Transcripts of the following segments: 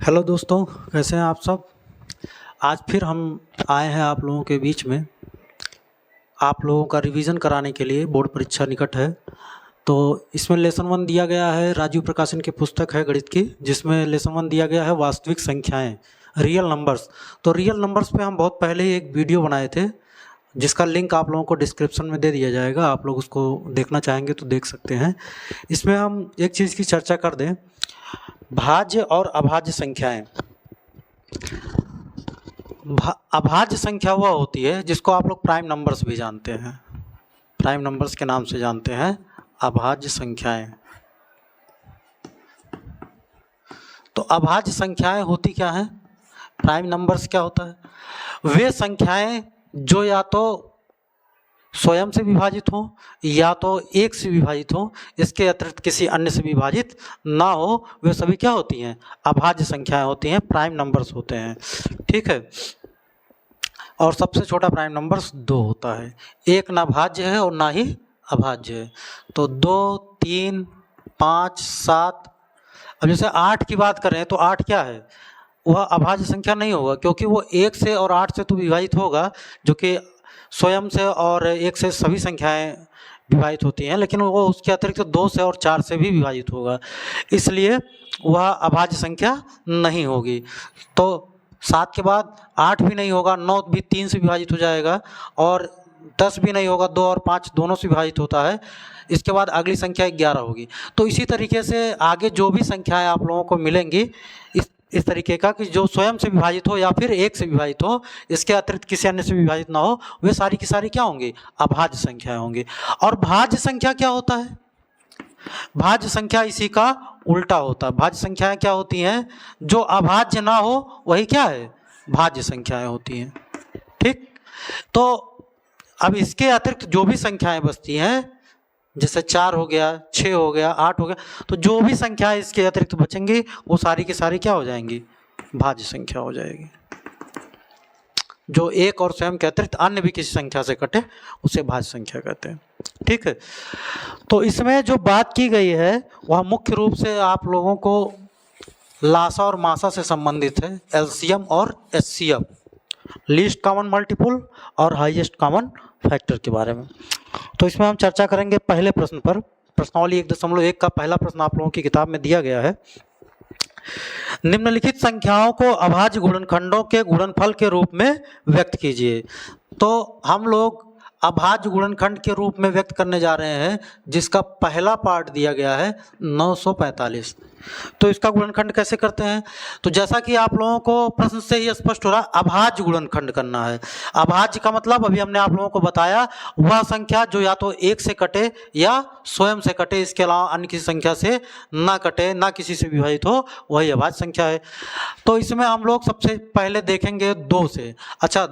Hello दोस्तों, कैसे हैं आप सब। आज फिर हम आए हैं आप लोगों के बीच में। आप लोगों का रिवीजन कराने के लिए बोर्ड परीक्षा निकट है, तो इसमें लेसन 1 दिया गया है। राजीव प्रकाशन की पुस्तक है गणित की, जिसमें लेसन 1 दिया गया है वास्तविक संख्याएं, रियल नंबर्स। तो रियल नंबर्स पे हम बहुत पहले ही एक वीडियो बनाए थे, जिसका लिंक आप लोगों को डिस्क्रिप्शन में दे दिया जाएगा। आप लोग उसको देखना चाहेंगे तो देख सकते हैं। इसमें हम एक चीज़ की चर्चा कर दें, भाज्य और अभाज्य संख्याएं। अभाज्य संख्या वह होती है जिसको आप लोग प्राइम नंबर्स भी जानते हैं, प्राइम नंबर्स के नाम से जानते हैं अभाज्य संख्याएं। तो अभाज्य संख्याएं होती क्या हैं? प्राइम नंबर्स क्या होता है? वे संख्याएं जो या तो स्वयं से विभाजित हो या तो एक से विभाजित हो, इसके अतिरिक्त किसी अन्य से विभाजित ना हो, वे सभी क्या होती हैं? अभाज्य संख्याएं होती हैं, प्राइम नंबर्स होते हैं। ठीक है। और सबसे छोटा प्राइम नंबर्स 2 होता है। एक ना भाज्य है और ना ही अभाज्य है। तो 2, 3, 5, 7। अब जैसे 8 की बात करें तो 8 क्या है? वह अभाज्य संख्या नहीं होगा, क्योंकि वो 1 से और 8 से तो विभाजित होगा, जो कि स्वयं से और 1 से सभी संख्याएं विभाजित होती हैं, लेकिन वो उसके अतिरिक्त 2 से और 4 से भी विभाजित होगा, इसलिए वह अभाज्य संख्या नहीं होगी। तो 7 के बाद 8 भी नहीं होगा, 9 भी 3 से विभाजित हो जाएगा, और 10 भी नहीं होगा, 2 और 5 दोनों से विभाजित होता है। इसके बाद अगली संख्या 11 होगी। तो इसी तरीके से आगे जो भी संख्याएं आप लोगों को मिलेंगी इस तरीके का, कि जो स्वयं से विभाजित हो या फिर 1 से विभाजित हो, इसके अतिरिक्त किसी अन्य से विभाजित ना हो, वे सारी की सारी क्या होंगी? अभाज्य संख्याएं होंगी। और भाज्य संख्या क्या होता है? भाज्य संख्या इसी का उल्टा होता है। भाज्य संख्याएं क्या होती हैं? जो अभाज्य ना हो वही क्या है? भाज्य संख्याएं होती हैं। ठीक। तो अब इसके अतिरिक्त जो भी संख्याएं बचती हैं, जैसे 4 हो गया, 6 हो गया, 8 हो गया, तो जो भी संख्याएं इसके अतिरिक्त बचेंगी वो सारी की सारी क्या हो जाएंगी? भाज्य संख्या हो जाएगी। जो एक और स्वयं के अतिरिक्त अन्य भी किसी संख्या से कटे उसे भाज्य संख्या कहते हैं। ठीक है। तो इसमें जो बात की गई है वह मुख्य रूप से आप लोगों को लासा और मासा से संबंधित है, एलसीएम और एचसीएफ, लीस्ट कॉमन मल्टीपल और हाईएस्ट कॉमन फैक्टर के बारे में। तो इसमें हम चर्चा करेंगे पहले प्रश्न पर। प्रश्नावली 1.1 का पहला प्रश्न आप लोगों की किताब में दिया गया है। निम्नलिखित संख्याओं को अभाज्य गुणनखंडों के गुणनफल के रूप में व्यक्त कीजिए। तो हम लोग अभाज्य गुणनखंड के रूप में व्यक्त करने जा रहे हैं, जिसका पहला पार्ट दिया गया है 945। तो इसका गुणनखंड कैसे करते हैं? तो जैसा कि आप लोगों को प्रश्न से ही स्पष्ट हो रहा, अभाज्य गुणनखंड करना है। अभाज्य का मतलब अभी हमने आप लोगों को बताया, वह संख्या जो या तो 1 से कटे या स्वयं से कटे, इसके अलावा अन्य किसी संख्या से ना कटे, ना किसी से विभाजित हो, वही अभाज्य संख्या है। तो इसमें हम लोग सबसे पहले देखेंगे 2 से। अच्छा,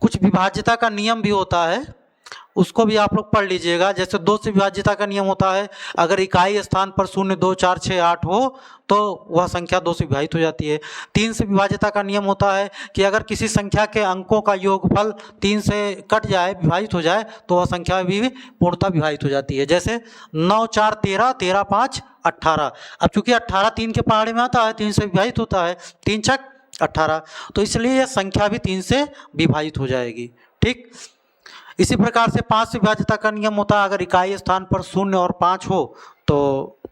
कुछ विभाज्यता का नियम भी होता है, उसको भी आप लोग पढ़ लीजिएगा। जैसे 2 से विभाज्यता का नियम होता है, अगर इकाई स्थान पर 0, 2, 4, 6, 8 हो तो वह संख्या 2 से विभाजित हो जाती है। 3 से विभाज्यता का नियम होता है कि अगर किसी संख्या के अंकों का योगफल 3 से कट जाए, विभाजित हो जाए, तो वह संख्या भी पूर्णतः विभाजित हो जाती है। जैसे 9, 4, 13, 13, 5, 18। अब चूंकि 18 3 के पहाड़े में आता है, 3 से विभाजित होता है, 3 छक 18, तो इसलिए यह संख्या भी 3 से विभाजित हो जाएगी। ठीक। इसी प्रकार से 5 से विभाज्यता का नियम होता है, अगर इकाई स्थान पर 0 और 5 हो तो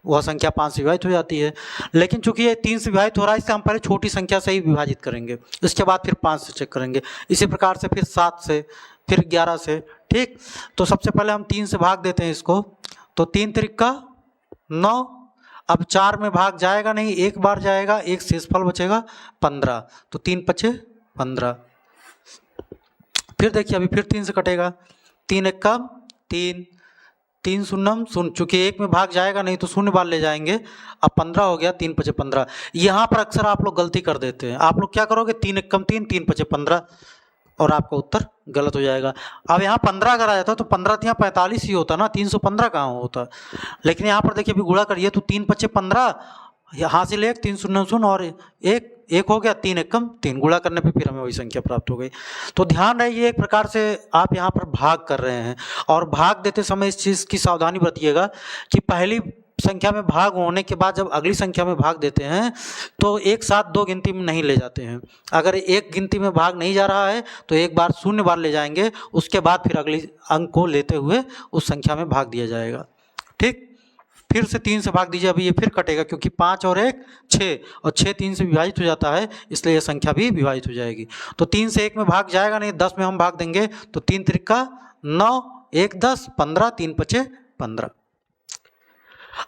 वह संख्या 5 से विभाजित हो जाती है। लेकिन चूंकि ये 3 से विभाजित हो रहा है, इससे हम पहले छोटी संख्या से ही विभाजित करेंगे, इसके बाद फिर 5 से चेक करेंगे। इसी प्रकार से फिर 7 से, फिर 11 से। ठीक। तो सबसे पहले हम 3 से भाग देते हैं इसको, तो 3 त्रिका 9। अब 4 में भाग जाएगा नहीं, एक बार जाएगा, एक शेषफल बचेगा 15, तो 3 पचे 15। फिर देखिए अभी फिर 3 से कटेगा, 3 एक कम 3, 3 शून्यम शून्य, चूंकि 1 में भाग जाएगा नहीं तो शून्य बार ले जाएंगे। अब 15 हो गया, 3 पचे 15। यहाँ पर अक्सर आप लोग गलती कर देते हैं। आप लोग क्या करोगे? 3 एक कम 3, 3 पचे 15, और आपका उत्तर गलत हो जाएगा। अब यहाँ 15 अगर आ जाता तो 15 यहाँ 45 ही होता ना, 315 कहाँ होता। लेकिन यहाँ पर देखिए अभी गुणा करिए तो 3 पचे 15, यहाँ से 1, 3 शून्य शून्य और एक हो गया, 3 एकम 3, गुणा करने पे फिर हमें वही संख्या प्राप्त हो गई। तो ध्यान रहिए, एक प्रकार से आप यहाँ पर भाग कर रहे हैं, और भाग देते समय इस चीज़ की सावधानी बरतिएगा कि पहली संख्या में भाग होने के बाद जब अगली संख्या में भाग देते हैं तो एक साथ दो गिनती में नहीं ले जाते हैं। अगर एक गिनती में भाग नहीं जा रहा है तो एक बार शून्य बार ले जाएंगे, उसके बाद फिर अगली अंक को लेते हुए उस संख्या में भाग दिया जाएगा। ठीक, फिर से 3 से भाग दीजिए, अभी ये फिर कटेगा क्योंकि 5 और 1 6 और 6 3 से विभाजित हो जाता है, इसलिए ये संख्या भी विभाजित हो जाएगी। तो 3 से 1 में भाग जाएगा नहीं, 10 में हम भाग देंगे तो 3 त्रिका 9, 1 10, 15, 3 पचे 15।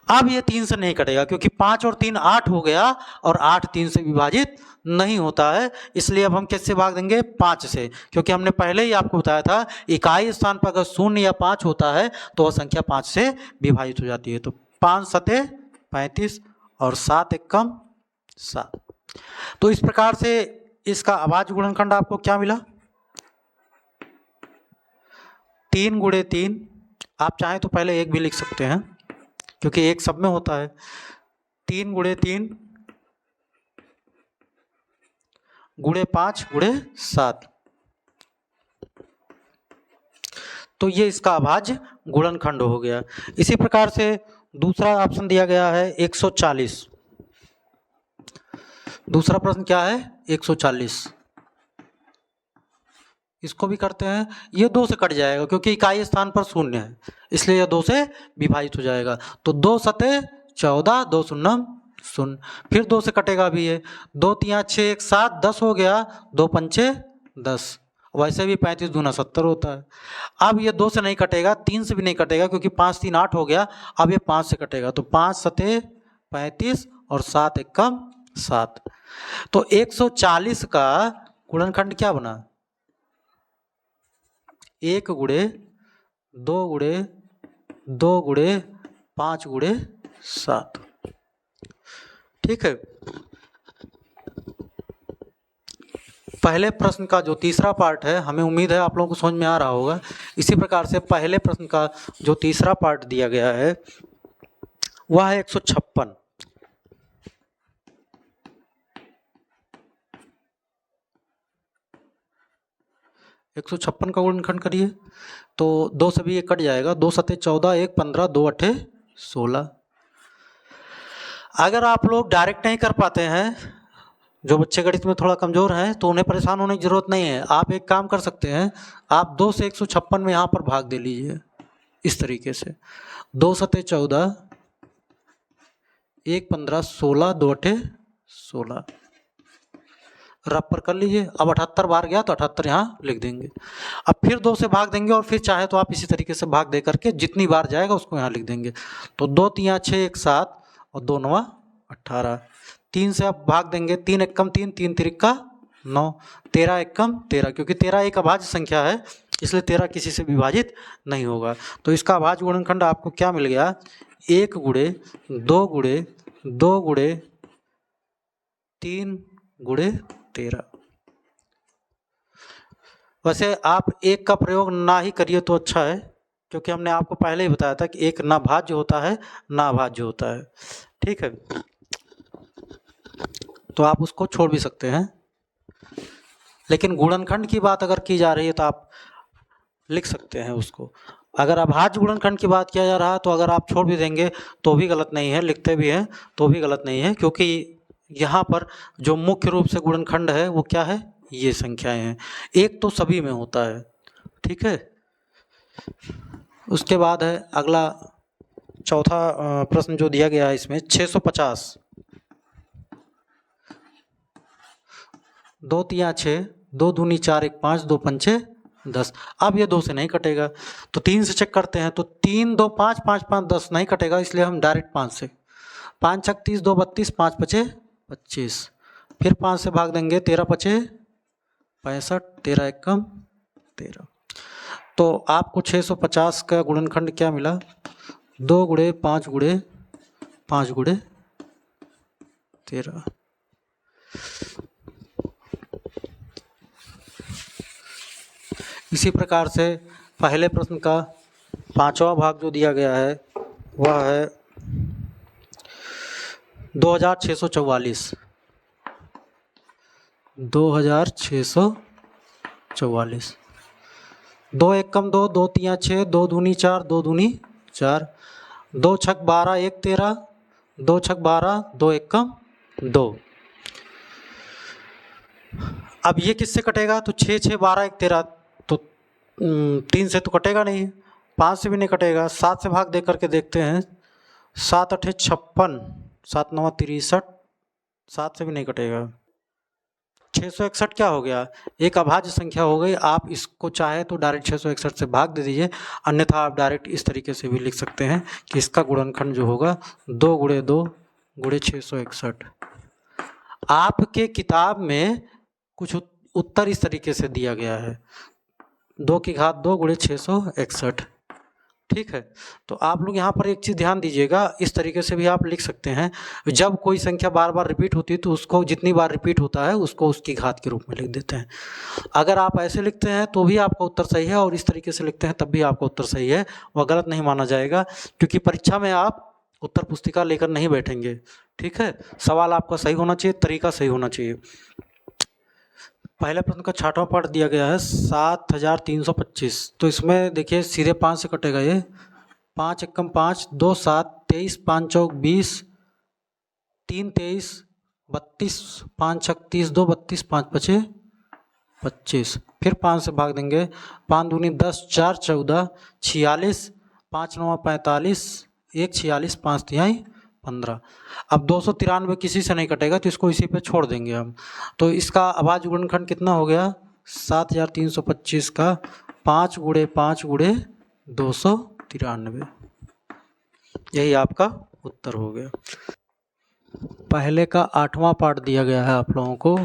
अब ये 3 से नहीं कटेगा क्योंकि 5 और 3 8 हो गया और 8 3 से विभाजित नहीं होता है, इसलिए अब हम किससे भाग देंगे? 5 से, क्योंकि हमने पहले ही आपको बताया था इकाई स्थान पर अगर 0 या 5 होता है तो वह संख्या 5 से विभाजित हो जाती है। तो 5 सते 35 और 7 एकम 7। तो इस प्रकार से इसका अभाज्य गुणनखंड आपको क्या मिला? 3 गुणे 3, आप चाहें तो पहले 1 भी लिख सकते हैं क्योंकि 1 सब में होता है। 3 गुणे 3 गुणे 5 गुणे 7, तो ये इसका अभाज्य गुणनखंड हो गया। इसी प्रकार से दूसरा ऑप्शन दिया गया है 140। दूसरा प्रश्न क्या है? 140। इसको भी करते हैं, ये 2 से कट जाएगा क्योंकि इकाई स्थान पर 0 है, इसलिए यह 2 से विभाजित हो जाएगा। तो 2 सते 14, 2 शून्यम 0, फिर 2 से कटेगा भी ये, 2 तिया 6 1 7 10 हो गया, 2 पंचे 10, वैसे भी 35 दूना 70 होता है। अब ये 2 से नहीं कटेगा, 3 से भी नहीं कटेगा क्योंकि 5 3 8 हो गया, अब ये 5 से कटेगा। तो 5 सते 35 और 7 एकम 7। तो 140 का गुणनखंड क्या बना? 1 गुणे 2 गुणे 2 गुणे 5 गुणे 7। ठीक है, पहले प्रश्न का जो तीसरा पार्ट है, हमें उम्मीद है आप लोगों को समझ में आ रहा होगा। इसी प्रकार से पहले प्रश्न का जो तीसरा पार्ट दिया गया है वह है 156। 156 का गुणनखंड करिए, तो 2 से भी 1 कट जाएगा, 2 सते 14, 1 15, 2 अट्ठे 16। अगर आप लोग डायरेक्ट नहीं कर पाते हैं, जो बच्चे गणित में थोड़ा कमज़ोर हैं, तो उन्हें परेशान होने की ज़रूरत नहीं है। आप एक काम कर सकते हैं, आप 2 से 156 में यहाँ पर भाग दे लीजिए इस तरीके से, 2 सते 14, 1 15, 16, 2 अट्ठे 16, रफ पर कर लीजिए। अब 78 बार गया तो 78 यहाँ लिख देंगे। अब फिर 2 से भाग देंगे और फिर चाहे तो आप इसी तरीके से भाग दे करके जितनी बार जाएगा उसको यहाँ लिख देंगे। तो 2 तिया 6 1 7 और 2 9 18। 3 से आप भाग देंगे, 3 एकम 3, 3 त्रिका 9, 13 एकम 13, क्योंकि 13 एक अभाज्य संख्या है इसलिए 13 किसी से विभाजित नहीं होगा। तो इसका अभाज्य गुणनखंड आपको क्या मिल गया? 1 गुणे 2 गुणे 2 गुणे 3 गुणे 13। वैसे आप 1 का प्रयोग ना ही करिए तो अच्छा है, क्योंकि हमने आपको पहले ही बताया था कि 1 ना भाज्य होता है ना अभाज्य होता है। ठीक है, तो आप उसको छोड़ भी सकते हैं, लेकिन गुणनखंड की बात अगर की जा रही है तो आप लिख सकते हैं उसको। अगर अभाज्य गुणनखंड की बात किया जा रहा है तो अगर आप छोड़ भी देंगे तो भी गलत नहीं है, लिखते भी हैं तो भी गलत नहीं है, क्योंकि यहाँ पर जो मुख्य रूप से गुणनखंड है वो क्या है? ये संख्याएं हैं। 1 तो सभी में होता है। ठीक है, उसके बाद है अगला चौथा प्रश्न जो दिया गया है इसमें 650। 2 तिया 6, 2 दूनी 4, 1 5, 2 पंचे 10। अब ये 2 से नहीं कटेगा तो 3 से चेक करते हैं, तो 3 2 5, 5 5 10 नहीं कटेगा, इसलिए हम डायरेक्ट 5 से, 5 छक 30, 2 32, 5 पचे 25, फिर 5 से भाग देंगे, 13 पचे 65, 13 एकम 13। तो आपको 650 का गुणनखंड क्या मिला? 2 गुणे 5 गुणे 5 गुणे 13। इसी प्रकार से पहले प्रश्न का 5वां भाग जो दिया गया है वह है 2644। 2644। 2 एकम 2, 2 तिया 6, 2 दूनी 4, 2 दूनी 4, 2 छक 12 1 13, 2 छक 12, 2 एकम 2। अब ये किससे कटेगा? तो 6 6 12 1 13, तो 3 से तो कटेगा नहीं, 5 से भी नहीं कटेगा, 7 से भाग दे करके देखते हैं। 7 8 56, 7 9 63, 7 से भी नहीं कटेगा। 661 क्या हो गया? एक अभाज्य संख्या हो गई। आप इसको चाहे तो डायरेक्ट 661 से भाग दे दीजिए, अन्यथा आप डायरेक्ट इस तरीके से भी लिख सकते हैं कि इसका गुणनखंड जो होगा 2 × 2 × 661। आपके किताब में कुछ उत्तर इस तरीके से दिया गया है, 2 की घात 2 × 661। ठीक है, तो आप लोग यहाँ पर एक चीज़ ध्यान दीजिएगा, इस तरीके से भी आप लिख सकते हैं। जब कोई संख्या बार बार रिपीट होती है तो उसको जितनी बार रिपीट होता है उसको उसकी घात के रूप में लिख देते हैं। अगर आप ऐसे लिखते हैं तो भी आपका उत्तर सही है, और इस तरीके से लिखते हैं तब भी आपका उत्तर सही है, वह गलत नहीं माना जाएगा, क्योंकि परीक्षा में आप उत्तर पुस्तिका लेकर नहीं बैठेंगे। ठीक है, सवाल आपका सही होना चाहिए, तरीका सही होना चाहिए। पहले प्रश्न का 6वां पार्ट दिया गया है 7325, तो इसमें देखिए सीधे 5 से कटेगा ये, 5 एकम 5, 2 7, 23, 5 चौक 20, 3 23, 32, 5 छक 30, 2 32, 5 पचे 25, फिर 5 से भाग देंगे, 5 दूनी 10, 4 14, 46, 5 9 45, 1 46, 5 तिहाई 15। अब 293 किसी से नहीं कटेगा तो इसको इसी पे छोड़ देंगे हम। तो इसका अभाज्य गुणनखंड कितना हो गया? 7325 का 5 × 5 × 293, यही आपका उत्तर हो गया। पहले का 8वां पार्ट दिया गया है आप लोगों को,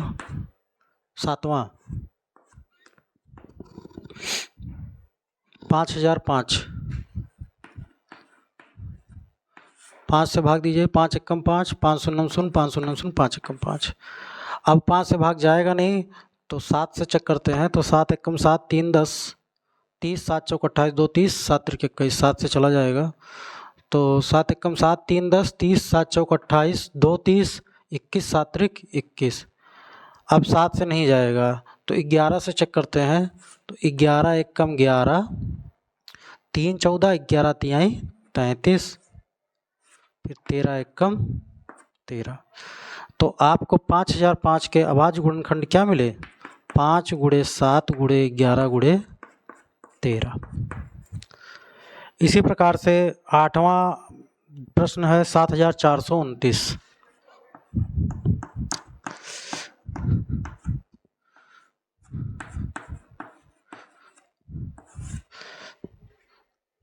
7वां 5005, 5 से भाग दीजिए, 5 एकम 5, 5 शून्य शून्य, 5 शून्य शून्य, 5 एकम 5। अब 5 से भाग जाएगा नहीं तो 7 से चेक करते हैं, तो 7 एकम 7, 3 10, 30, 7 चौक 28, 2 30, 7 त्रिक 21, 7 से चला जाएगा, तो 7 एकम 7, 3 10, 30, 7 चौक 28, 2 30, 21, 7 त्रिक 21। अब 7 से नहीं जाएगा तो 11 से चेक करते हैं, तो 11 एकम 11, 3 14, 11 तिहाई 33, फिर 13 एकम 13। तो आपको 5005 के अभाज्य गुणनखंड क्या मिले? 5 × 7 × 11 × 13। इसी प्रकार से 8वां प्रश्न है 7429।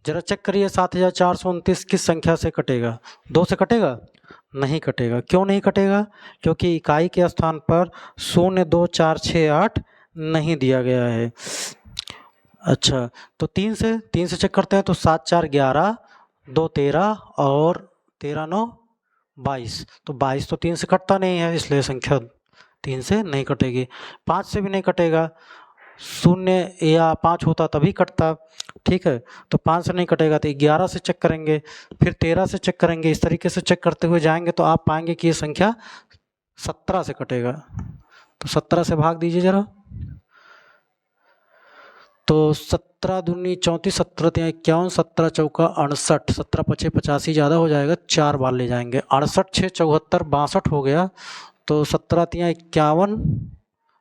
जरा चेक करिए 7429 किस संख्या से कटेगा? 2 से कटेगा? नहीं कटेगा। क्यों नहीं कटेगा? क्योंकि इकाई के स्थान पर 0 2 4 6 8 नहीं दिया गया है। अच्छा, तो 3 से चेक करते हैं, तो 7 4 11, 2 13 और 13 9 22, तो 22 तो 3 से कटता नहीं है, इसलिए संख्या 3 से नहीं कटेगी। 5 से भी नहीं कटेगा, 0 या 5 होता तभी कटता। ठीक है, तो 5 से नहीं कटेगा, तो 11 से चेक करेंगे, फिर 13 से चेक करेंगे। इस तरीके से चेक करते हुए जाएंगे तो आप पाएंगे कि ये संख्या 17 से कटेगा। तो 17 से भाग दीजिए जरा, तो 17 दूनी 34, 17 तिहाई 51, 17 चौका 68, 17 पचे 85 ज़्यादा हो जाएगा, 4 बार ले जाएंगे, 68 6 74 62 हो गया, तो 17 तिहाई 51,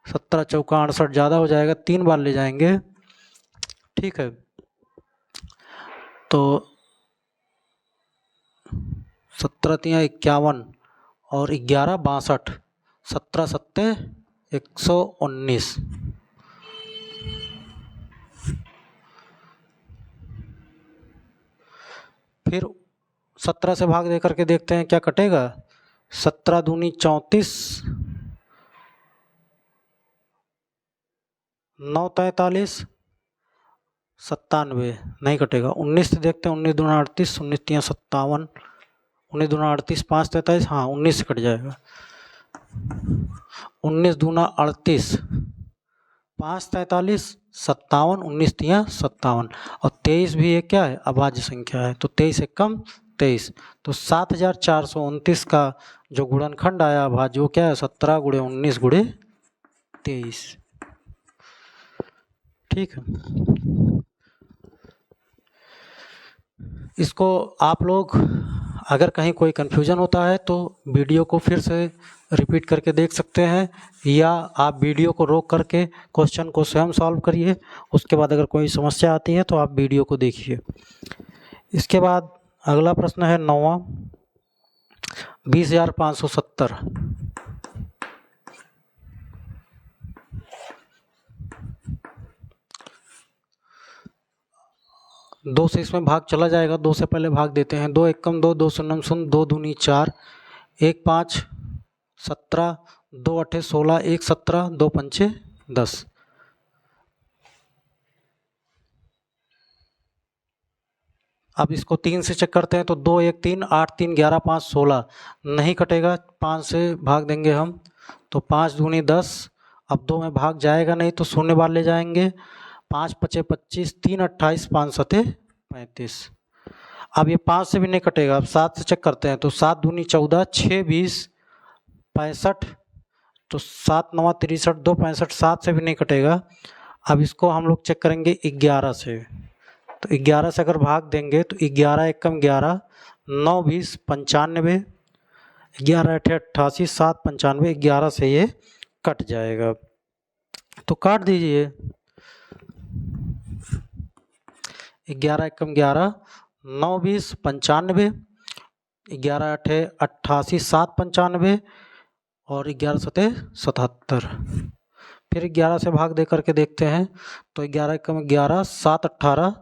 17 चौका 68 ज़्यादा हो जाएगा, 3 बार ले जाएंगे। ठीक है, तो 17 तिहाई 51 और 11 62, 17 सत्ते 119। फिर 17 से भाग दे करके देखते हैं क्या कटेगा। 17 दूनी 34, 9 43, 97 नहीं कटेगा। 19 से देखते हैं, 19 दूना 38, 19 तिया 57, 19 दूना 38, 5 43, हाँ 19 से कट जाएगा। 19 दूना 38, 5 43, 57, 19 तिया 57, और 23 भी ये क्या है? अभाज्य संख्या है, तो 23 से कम 23, तो 7429 का जो गुणनखंड आया अभाज्य वो क्या है? 17 × 19 × 23। ठीक है। इसको आप लोग अगर कहीं कोई कन्फ्यूजन होता है तो वीडियो को फिर से रिपीट करके देख सकते हैं, या आप वीडियो को रोक करके क्वेश्चन को स्वयं सॉल्व करिए। उसके बाद अगर कोई समस्या आती है तो आप वीडियो को देखिए। इसके बाद अगला प्रश्न है 9वां, 20,570। दो से इसमें भाग चला जाएगा, दो से पहले भाग देते हैं। 2 एकम 2, 2 शून्यम शून्य, 2 दूनी 4, 1 5 17, 2 अठे 16, 1 17, 2 पंचे 10। अब इसको 3 से चेक करते हैं तो 2 1 3, 8 3 11 5 16 नहीं कटेगा, 5 से भाग देंगे हम तो 5 दूनी 10। अब 2 में भाग जाएगा नहीं तो शून्य बार ले जाएंगे, 5 पचे 25, 3 28, 5 सते 35। अब ये 5 से भी नहीं कटेगा, अब 7 से चेक करते हैं तो 7 दूनी 14, 6 20 65, तो 7 9 63, 2 65, 7 से भी नहीं कटेगा। अब इसको हम लोग चेक करेंगे 11 से, तो 11 से अगर भाग देंगे तो 11 एकम 11, 9 20 95, 11 अठे 88, 7 95, 11 से ये कट जाएगा। तो काट दीजिए, 11 एकम 11, 9 20 95, 11 अठे 88, 7 95 और 11 सते 77। फिर 11 से भाग दे करके देखते हैं तो 11 एकम 11, 7 18।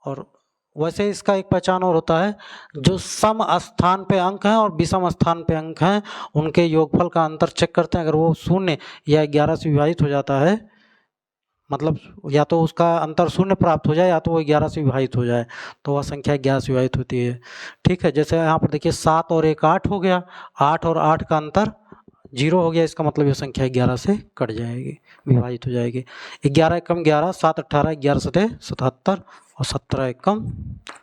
और वैसे इसका एक पहचान और होता है, जो सम स्थान पे अंक हैं और विषम स्थान पे अंक हैं उनके योगफल का अंतर चेक करते हैं। अगर वो 0 या 11 से विभाजित हो जाता है, मतलब या तो उसका अंतर 0 प्राप्त हो जाए या तो वो 11 से विभाजित हो जाए, तो वह संख्या 11 से विभाजित होती है। ठीक है, जैसे यहाँ पर देखिए 7 और 1 8 हो गया, 8 और 8 का अंतर 0 हो गया, इसका मतलब ये संख्या 11 से कट जाएगी, विभाजित हो जाएगी। 11 एकम 11, 7 18, 11 सते 77 और 17 एकम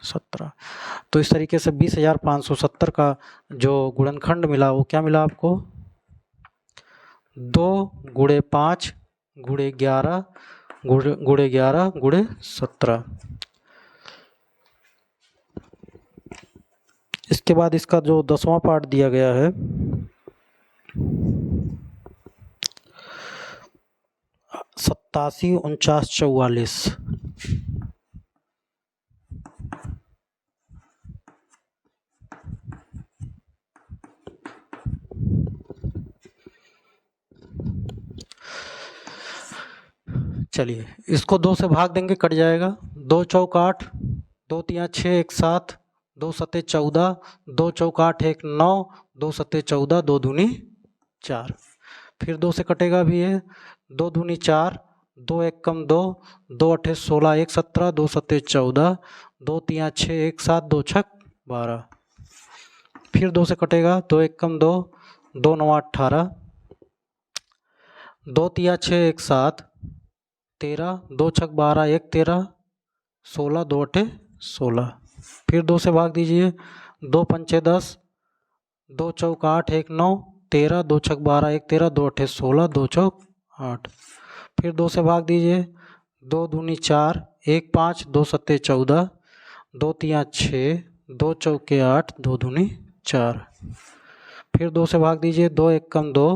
17। तो इस तरीके से 20,570 का जो गुणनखंड मिला वो क्या मिला आपको, 2 गुणे 5 गुणे 11 गुणे 11 गुणे 17। इसके बाद इसका जो 10वां पार्ट दिया गया है, 87 49 44। चलिए इसको 2 से भाग देंगे, कट जाएगा। 2 चौक 8, 2 तिया 6, 1 7, 2 सते 14, 2 चौक 8 1 9, 2 सते 14, 2 दूनी 4। फिर 2 से कटेगा भी है, 2 दूनी 4, 2 एकम 2, 2 अठे 16, 1 17, 2 सते 14, 2 तिया 6, 1 7, 2 छक 12। फिर 2 से कटेगा, 2 एकम 2, 2 9 18, 2 तिया 6, 1 7, 13, 2 छक 12, 1 13, 16, 2 अठे 16। फिर 2 से भाग दीजिए, 2 पंचे 10, 2 चौक 8 1 9, 13, 2 छक 12, 1 13, 2 अठे 16, 2 चौक 8। फिर 2 से भाग दीजिए, 2 दूनी 4, 1 5, 2 सत्ते 14, 2 तिया 6, 2 चौके 8, 2 दूनी 4। फिर 2 से भाग दीजिए, 2 एकम 2,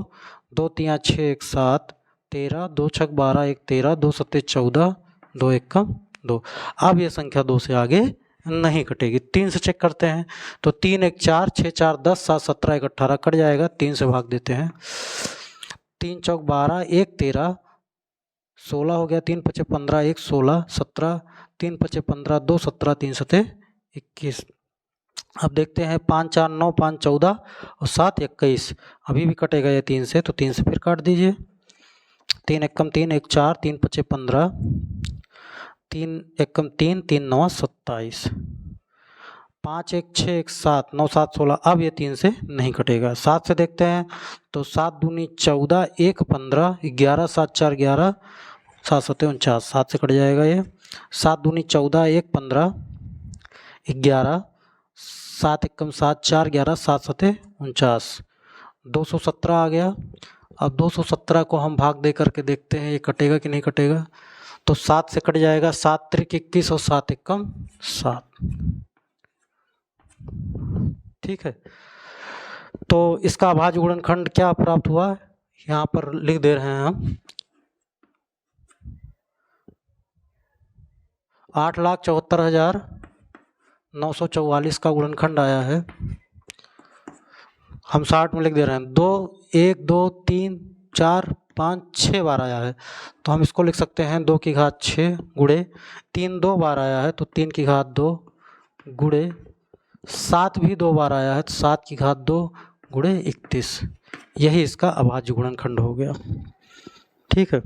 2 तिया 6 1 7, 13, 2 छक 12, 1 13, 2 सत्ते 14, 2 एकम 2। अब ये संख्या 2 से आगे नहीं कटेगी। 3 से चेक करते हैं तो 3 1 4, 6 4 10, 7 17, 1 18 कट जाएगा। 3 से भाग देते हैं, 3 चौक 12, 1 13, 16 हो गया, 3 पचे 15, 1 16, 17, 3 पचे 15, 2 17, 3 सते 21। अब देखते हैं 5 4 9, 5 14 और 7 21। अभी भी कटेगा ये 3 से, तो 3 से फिर काट दीजिए। 3 एकम 3, 1 4, 3 पचे 15, 3 एकम 3, 3 9 27, 5 1 6 1 7, 9 7 16। अब ये 3 से नहीं कटेगा। 7 से देखते हैं तो 7 दूनी 14, 1 15, 11 7 4 11, 7 सत्ते 49। 7 से कट जाएगा ये। 7 दूनी 14, 1 15, 11, 7 एकम 7 4 11, 7 सत्ते 49, 217 आ गया। अब 217 को हम भाग दे करके देखते हैं ये कटेगा कि नहीं कटेगा। तो 7 से कट जाएगा, 7 त्रिक 21 और 7 एकम 7। ठीक है, तो इसका अभाज्य गुणनखंड क्या प्राप्त हुआ, यहाँ पर लिख दे रहे हैं हम। 8,74,944 का गुणनखंड आया है। हम 60 में लिख दे रहे हैं। 2 1 2 3 4 5 6 बार आया है, तो हम इसको लिख सकते हैं 2 की घात 6 गुणे 3 2 बार आया है तो 3 की घात 2 गुणे 7 भी 2 बार आया है तो 7 की घात 2 गुणे 31। यही इसका अभाज्य गुणनखंड हो गया। ठीक है,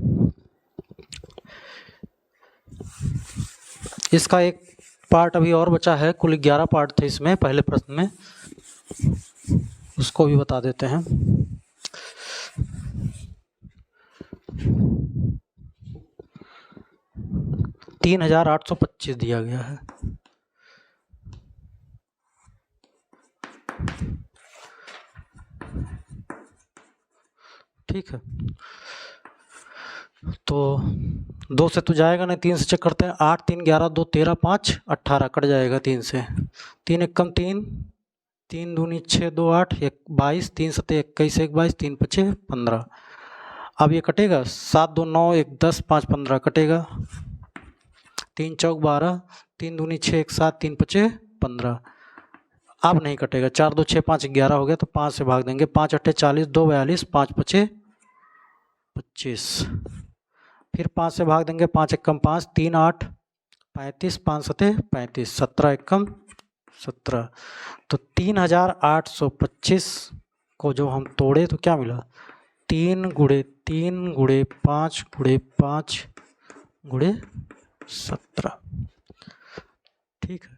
इसका एक पार्ट अभी और बचा है, कुल 11 पार्ट थे इसमें पहले प्रश्न में, उसको भी बता देते हैं। $3,825 दिया गया है। ठीक है, तो 2 से तो जाएगा नहीं, 3 से चेक करते हैं। 8 3 11 2 13 5 18 कट जाएगा 3 से। 3 एकम 3 3 दूनी 6 2 8 1 22 3 सते 21 1 22 3 पचे 15। अब ये कटेगा 7 2 9 1 10 5 15 कटेगा। 3 चौक 12 3 दूनी 6 1 7 3 पचे 15। अब नहीं कटेगा, 4 2 6 5 11 हो गया तो 5 से भाग देंगे। 5 8 40 2 42 5 पचे 25। फिर 5 से भाग देंगे। 5 एकम 5 3 8 35 5 सते 35 17 एकम 17। तो 3,825 को जो हम तोड़े तो क्या मिला, 3 गुणे 3 गुणे 5 गुणे 5 गुणे 17। ठीक है,